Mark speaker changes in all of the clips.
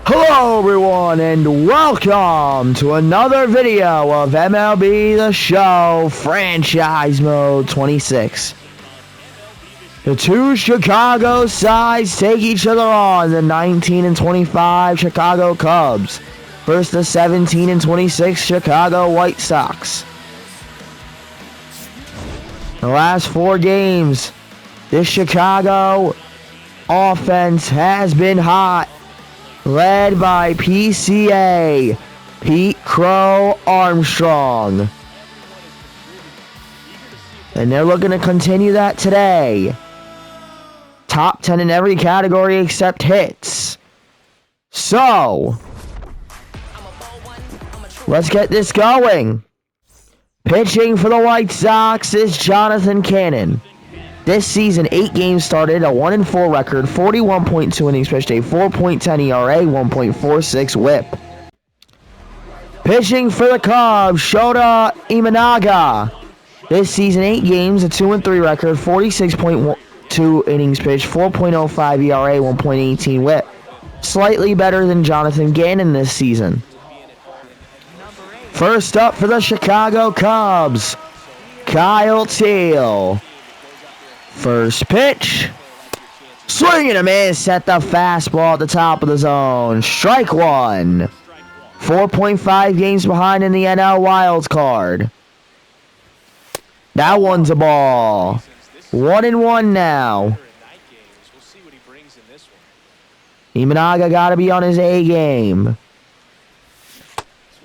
Speaker 1: Hello everyone and welcome to another video of MLB The Show Franchise Mode 26. The two Chicago sides take each other on, the 19 and 25 Chicago Cubs versus the 17 and 26 Chicago White Sox. The last 4 games, this Chicago offense has been hot, led by PCA, Pete Crow Armstrong. And they're looking to continue that today. Top 10 in every category except hits. So, let's get this going. Pitching for the White Sox is Jonathan Cannon. This season, 8 games started, a 1-4 record, 41.2 innings pitched, a 4.10 ERA, 1.46 WHIP. Pitching for the Cubs, Shota Imanaga. This season, 8 games, a 2-3 record, 46.2 innings pitched, 4.05 ERA, 1.18 WHIP. Slightly better than Jonathan Gannon this season. First up for the Chicago Cubs, Kyle Teel. First pitch, swing and a miss at the fastball at the top of the zone. Strike one. 4.5 games behind in the NL wild card. That one's a ball. 1-1 now. Imanaga got to be on his A game.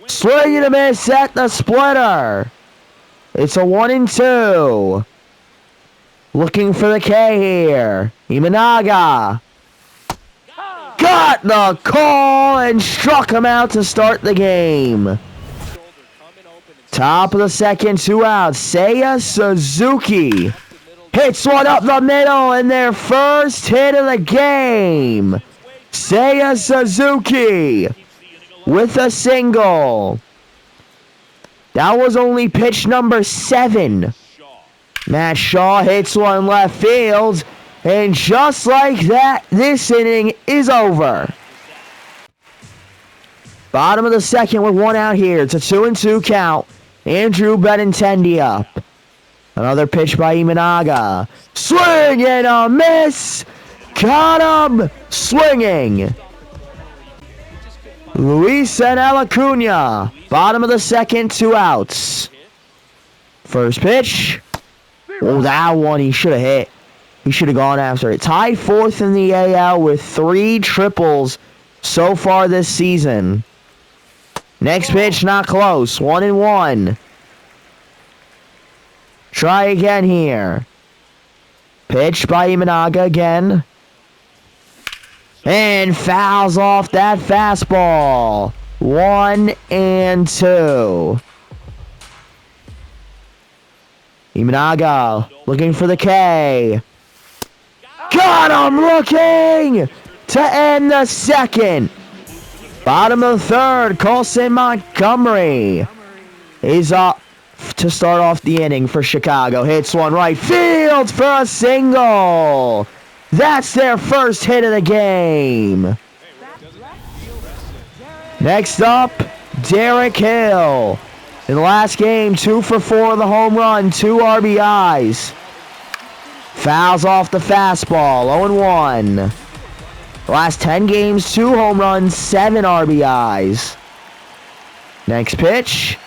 Speaker 1: Swing and a miss at the splitter. It's a 1-2. Looking for the K here. Imanaga got the call and struck him out to start the game. Top of the second, 2 outs. Seiya Suzuki hits one up the middle in their first hit of the game. Seiya Suzuki with a single. That was only pitch number 7. Matt Shaw hits one left field, and just like that, this inning is over. Bottom of the second with 1 out here. It's a 2-2 count. Andrew Benintendi up. Another pitch by Imanaga. Swing and a miss. Got him swinging. Luis Acuna. Bottom of the second, 2 outs. First pitch. Oh, that one he should have hit. He should have gone after it. Tied 4th in the AL with 3 triples so far this season. Next pitch, not close. 1-1. Try again here. Pitch by Imanaga again. And fouls off that fastball. 1-2. Imanaga looking for the K. Got him looking to end the second. Bottom of the third, Colson Montgomery is up to start off the inning for Chicago. Hits one right field for a single. That's their first hit of the game. Next up, Derek Hill. In the last game, 2 for 4 of the home run, 2 RBIs. Fouls off the fastball, 0-1. The last 10 games, 2 home runs, 7 RBIs. Next pitch.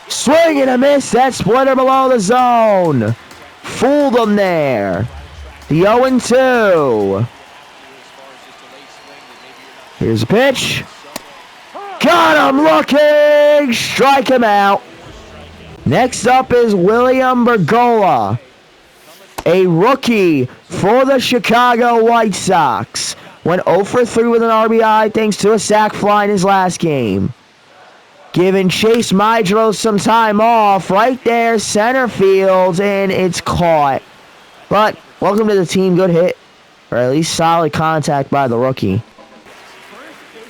Speaker 1: Swing and a miss, that splitter below the zone. Fooled them there. The 0-2. Here's a pitch. Got him looking! Strike him out. Next up is William Bergolla, a rookie for the Chicago White Sox. Went 0 for 3 with an RBI thanks to a sac fly in his last game. Giving Chase Maedros some time off right there, center field, and it's caught. But welcome to the team. Good hit, or at least solid contact by the rookie.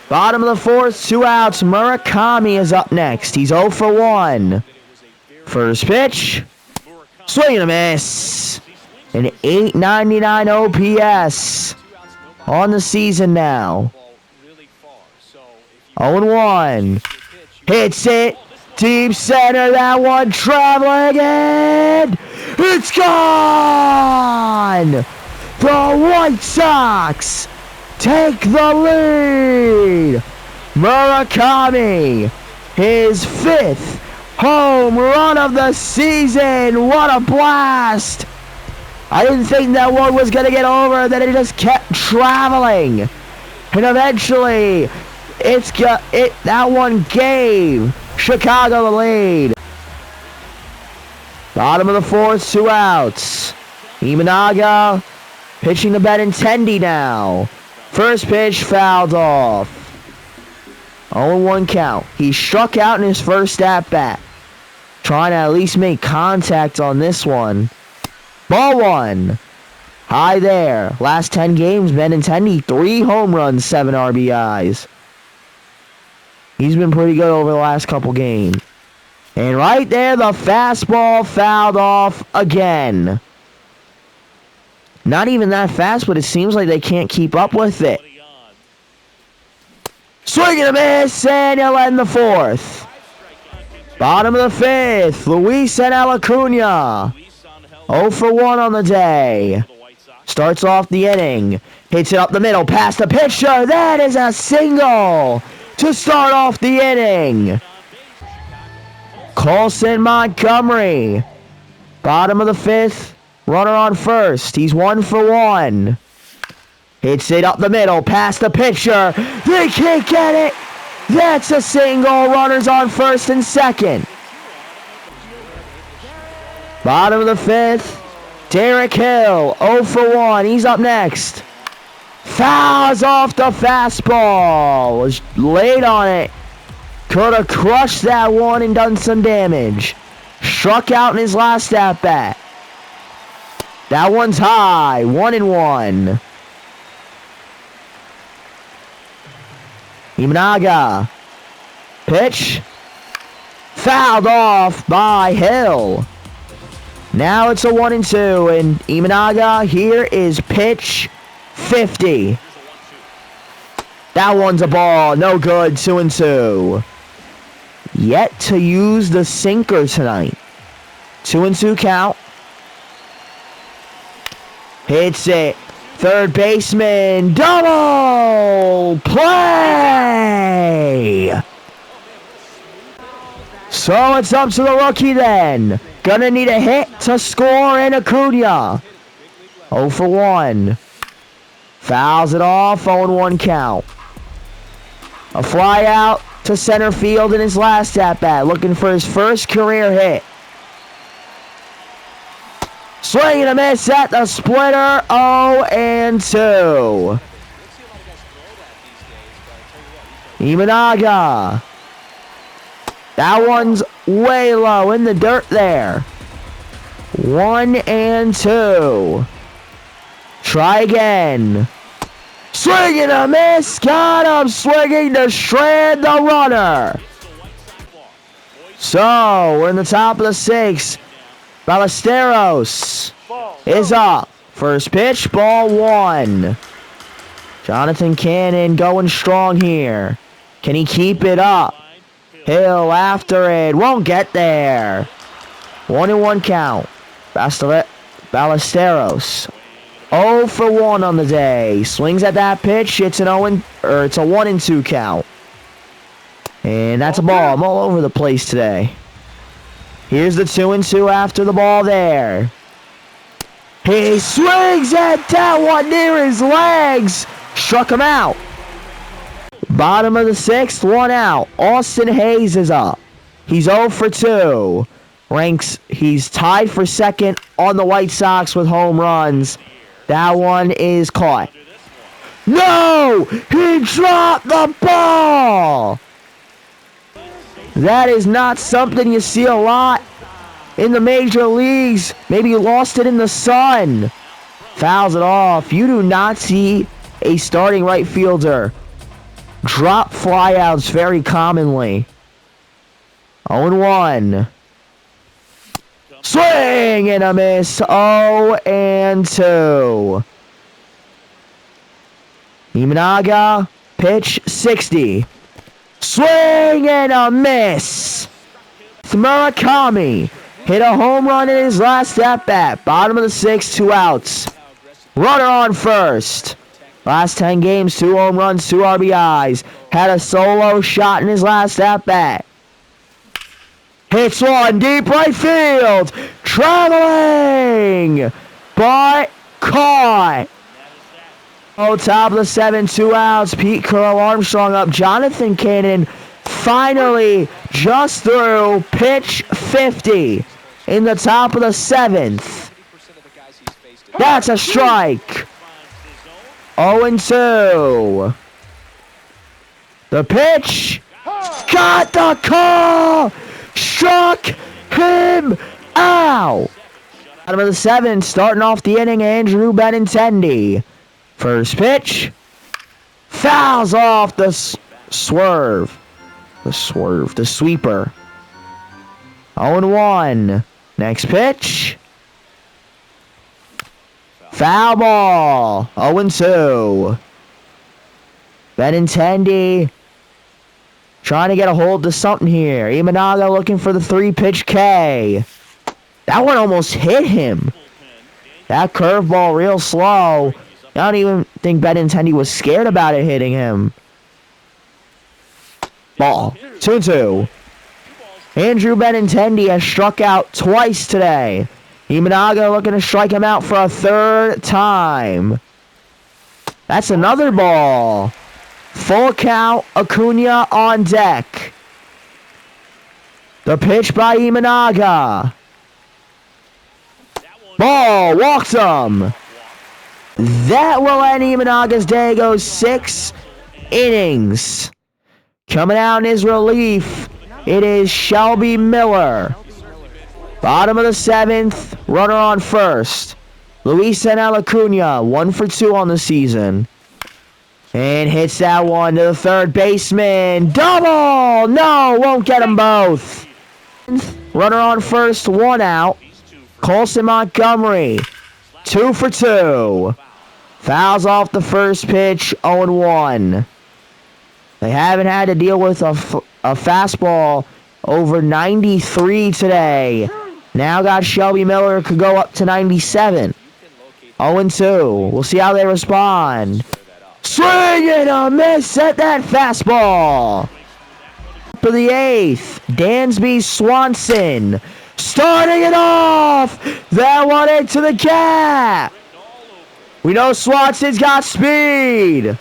Speaker 1: Bottom of the fourth, 2 outs. Murakami is up next. He's 0 for 1. First pitch. Swing and a miss. An .899 OPS on the season now. 0-1. Hits it. Deep center. That one traveling in. It's gone. The White Sox take the lead. Murakami, his 5th home run of the season. What a blast. I didn't think that one was going to get over. Then it just kept traveling. And eventually, that one gave Chicago the lead. Bottom of the 4th, 2 outs. Imanaga pitching to Benintendi now. First pitch fouled off. 0-1 count. He struck out in his first at-bat. Trying to at least make contact on this one. Ball 1. High there. Last 10 games, Benintendi, 3 home runs, 7 RBIs. He's been pretty good over the last couple games. And right there, the fastball fouled off again. Not even that fast, but it seems like they can't keep up with it. Swing and a miss, and he'll end the 4th. Bottom of the 5th, Luis and Acuna. 0 for 1 on the day. Starts off the inning. Hits it up the middle, past the pitcher. That is a single to start off the inning. Colson Montgomery. Bottom of the 5th. Runner on first. He's 1 for 1. Hits it up the middle, past the pitcher. They can't get it. That's a single. Runners on first and second. Bottom of the 5th. Derek Hill, 0 for 1. He's up next. Fouls off the fastball. Was laid on it. Could have crushed that one and done some damage. Struck out in his last at-bat. That one's high. 1-1. Imanaga. Pitch. Fouled off by Hill. Now it's a 1-2, and Imanaga, here is pitch 50. That one's a ball. No good. 2-2. Yet to use the sinker tonight. 2-2 count. Hits it. Third baseman. Double play. So it's up to the rookie then. Gonna need a hit to score in Acuna. 0 for 1. Fouls it off. 0-1 count. A fly out to center field in his last at-bat. Looking for his first career hit. Swing and a miss at the splitter. 0-2. Imanaga. That one's way low in the dirt there. 1-2. Try again. Swing and a miss. Got him swinging to shred the runner. So, we're in the top of the 6th. Ballesteros is up. First pitch, ball 1. Jonathan Cannon going strong here. Can he keep it up? Hill after it. Won't get there. 1-1 count. Ballesteros. 0 for 1 on the day. Swings at that pitch. It's a 1-2 count. And that's a ball. I'm all over the place today. Here's the 2-2 after the ball there. He swings at that one near his legs. Struck him out. Bottom of the 6th, 1 out. Austin Hayes is up. He's 0 for 2. He's tied for second on the White Sox with home runs. That one is caught. No! He dropped the ball! That is not something you see a lot in the major leagues. Maybe you lost it in the sun. Fouls it off. You do not see a starting right fielder drop flyouts very commonly. 0-1. Swing and a miss. 0-2. Imanaga, pitch 60. Swing and a miss. Murakami hit a home run in his last at-bat. Bottom of the 6th, 2 outs. Runner on first. Last 10 games, 2 home runs, 2 RBIs. Had a solo shot in his last at-bat. Hits one deep right field. Traveling. But caught. Oh, top of the 7th, 2 outs. Pete Curl Armstrong up. Jonathan Cannon finally just threw pitch 50 in the top of the 7th. That's a strike. 0-2. The pitch. Got the call. Struck him out. Bottom of the 7th, starting off the inning, Andrew Benintendi. First pitch. Fouls off the swerve. The sweeper. 0-1. Next pitch. Foul ball. 0-2. Benintendi trying to get a hold of something here. Imanaga looking for the 3-pitch K. That one almost hit him. That curveball real slow. I don't even think Benintendi was scared about it hitting him. Ball. 2-2. Andrew Benintendi has struck out twice today. Imanaga looking to strike him out for a 3rd time. That's another ball. Full count, Acuna on deck. The pitch by Imanaga. Ball, walks him. That will end Imanaga's day. Goes 6 innings. Coming out in his relief, it is Shelby Miller. Bottom of the 7th, runner on first. Luis Acuna, 1 for 2 on the season. And hits that one to the 3rd baseman. Double! No, won't get them both. Runner on first, 1 out. Colson Montgomery, 2 for 2. Fouls off the first pitch, 0-1. They haven't had to deal with a fastball over 93 today. Now got Shelby Miller, could go up to 97. 0-2. We'll see how they respond. Swing and a miss at that fastball. For the 8th, Dansby Swanson starting it off. That one into the gap. We know Swanson's got speed.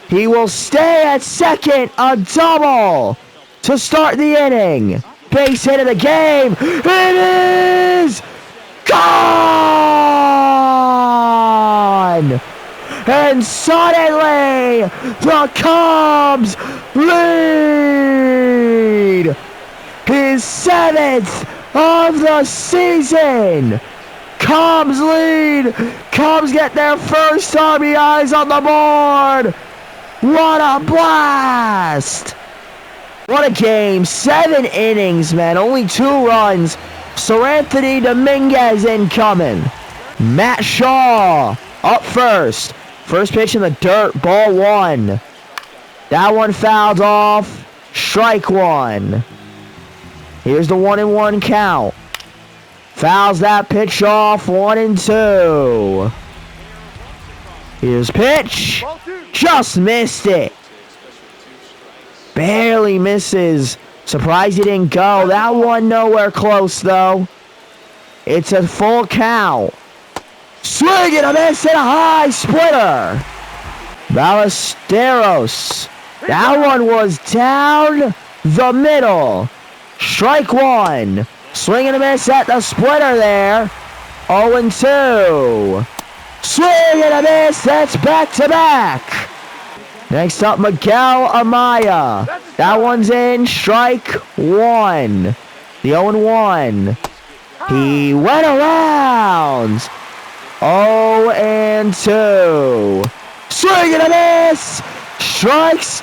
Speaker 1: He will stay at second. A double to start the inning. Base hit of the game. It is gone. And suddenly, the Cubs lead. His 7th of the season. Cubs lead. Cubs get their first RBIs on the board. What a blast. What a game. 7 innings, man. Only 2 runs. Seranthony Dominguez incoming. Matt Shaw up first. First pitch in the dirt. Ball 1. That one fouled off. Strike 1. Here's the 1-1 count. Fouls that pitch off. 1-2. Here's pitch. Just missed it. Barely misses. Surprised he didn't go. That one nowhere close though. It's a full count. Swing and a miss and a high splitter. Ballesteros. That one was down the middle. Strike 1. Swing and a miss at the splitter there. 0-2. Swing and a miss. That's back to back. Next up, Miguel Amaya. That one's in. Strike 1. The 0-1. He went around. 0-2. Swing and a miss. Strikes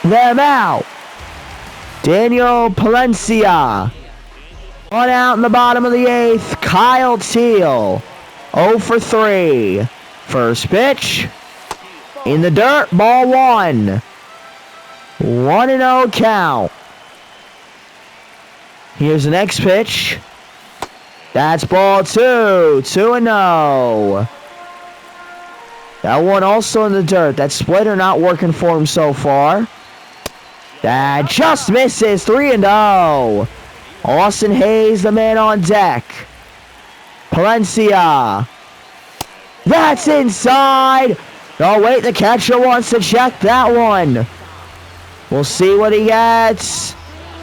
Speaker 1: them out. Daniel Palencia. 1 out in the bottom of the 8th. Kyle Teal. 0 for 3. First pitch. In the dirt. Ball 1. 1-0 count. Here's the next pitch. That's ball 2. 2-0. That one also in the dirt. That splitter not working for him so far. That just misses. 3-0. Austin Hayes, the man on deck. Palencia. That's inside. Oh, wait, the catcher wants to check that one. We'll see what he gets.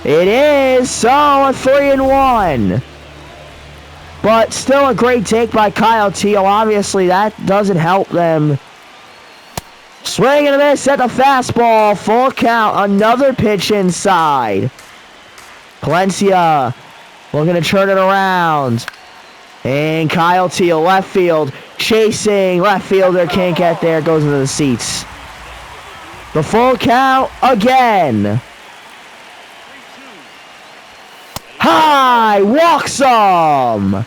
Speaker 1: It is so a 3-1. But still a great take by Kyle Teel. Obviously, that doesn't help them. Swing and a miss at the fastball. Full count. Another pitch inside. Palencia looking to turn it around. And Kyle Teel, left field, chasing. Left fielder can't get there. Goes into the seats. The full count again. High, walks him.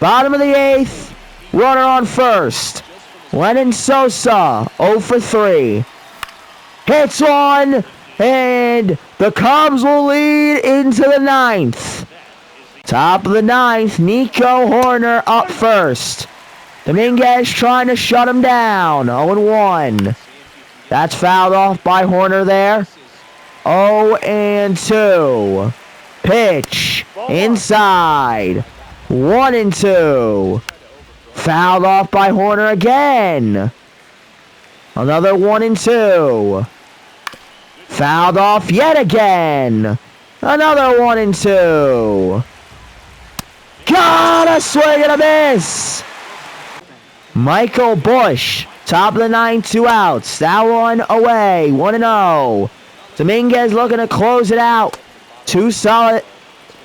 Speaker 1: Bottom of the 8th, runner on first. Lennon Sosa, 0 for 3. Hits one, and the Cubs will lead into the 9th. Top of the 9th, Nico Horner up first. Dominguez trying to shut him down, 0-1. That's fouled off by Horner there. 0-2. Pitch inside. 1-2. Fouled off by Horner again. Another 1-2. Fouled off yet again. Another 1-2. Got a swing and a miss. Michael Busch, top of the 9th, 2 outs. That one away. 1-0. Dominguez looking to close it out. Two solid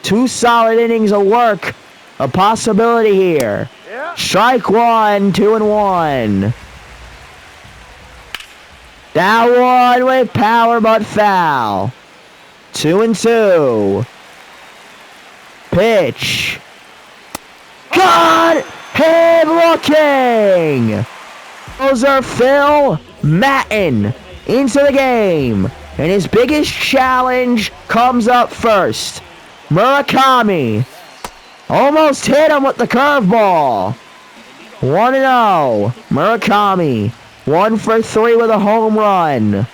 Speaker 1: innings of work. A possibility here. Yeah. Strike one, 2-1. That one with power but foul. 2-2. Pitch. Got him looking. Closer Phil Maton into the game. And his biggest challenge comes up first. Murakami almost hit him with the curveball. 1-0. Murakami, 1 for 3 with a home run.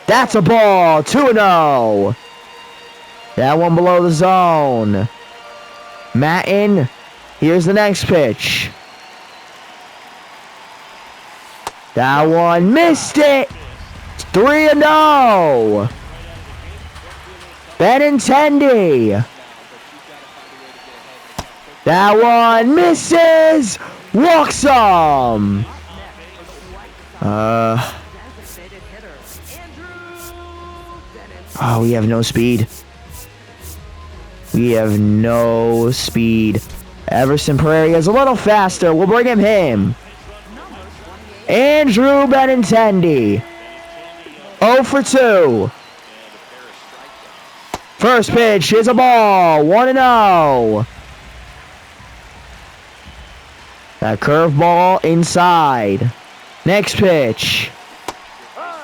Speaker 1: That's a ball. 2-0. That one below the zone. Maton, here's the next pitch. That one missed it. 3-0. Benintendi. That one misses. Walks him. Oh, we have no speed. We have no speed. Everson Prairie is a little faster. We'll bring him. Andrew Benintendi. 0 for 2. First pitch is a ball. 1-0. That curveball inside. Next pitch.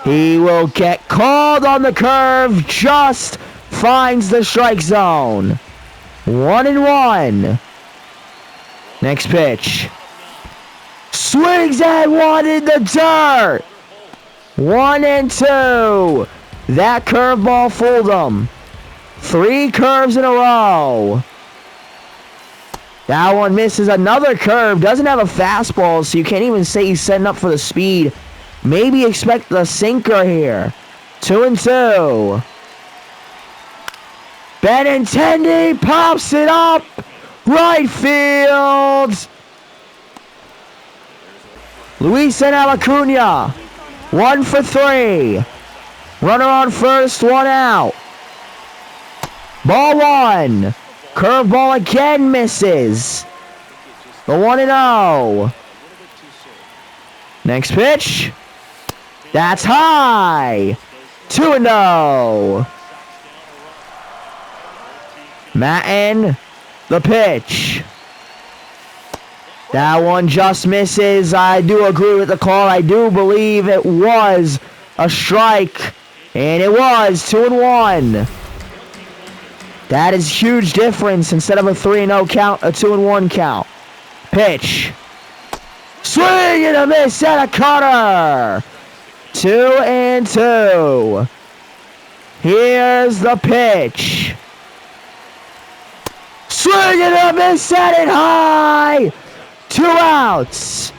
Speaker 1: He will get called on the curve. Just finds the strike zone. 1-1. Next pitch. Swings at one in the dirt. 1-2. That curveball fooled him. 3 curves in a row. That one misses. Another curve. Doesn't have a fastball, so you can't even say he's setting up for the speed. Maybe expect the sinker here. 2-2. Benintendi pops it up. Right field. Luis Acuna. 1 for 3. Runner on first, 1 out. Ball 1. Curveball again misses. The 1-0. Next pitch. That's high. 2-0. Maton, the pitch. That one just misses. I do agree with the call. I do believe it was a strike. And it was 2-1. That is huge difference. Instead of a 3-0 count, a 2-1 count. Pitch. Swing and a miss at a cutter. 2-2. Here's the pitch. Swing and a miss at it high. 2 outs.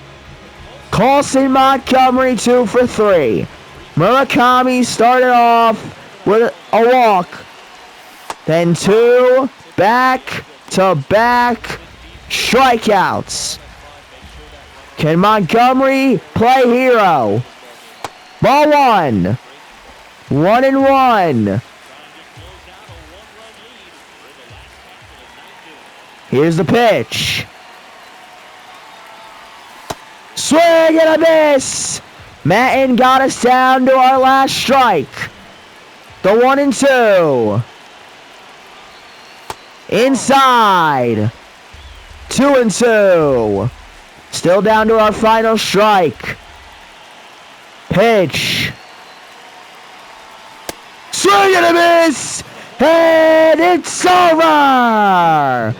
Speaker 1: Colson Montgomery 2 for 3. Murakami started off with a walk. Then 2 back-to-back strikeouts. Can Montgomery play hero? Ball 1. 1-1. Here's the pitch. Swing and a miss. Matin got us down to our last strike. The 1-2. Inside. 2-2. Still down to our final strike. Pitch. Swing and a miss. And it's over.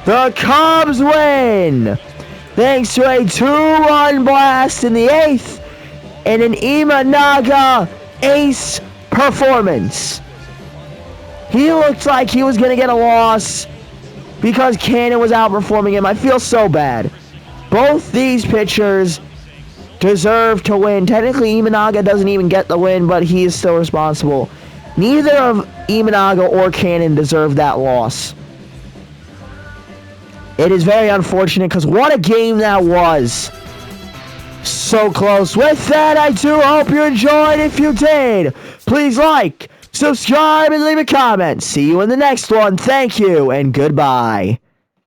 Speaker 1: The Cubs win. Thanks to a 2-run blast in the 8th and an Imanaga ace performance. He looked like he was going to get a loss because Cannon was outperforming him. I feel so bad. Both these pitchers deserve to win. Technically, Imanaga doesn't even get the win, but he is still responsible. Neither of Imanaga or Cannon deserve that loss. It is very unfortunate because what a game that was. So close. With that, I do hope you enjoyed. If you did, please like, subscribe, and leave a comment. See you in the next one. Thank you, and goodbye.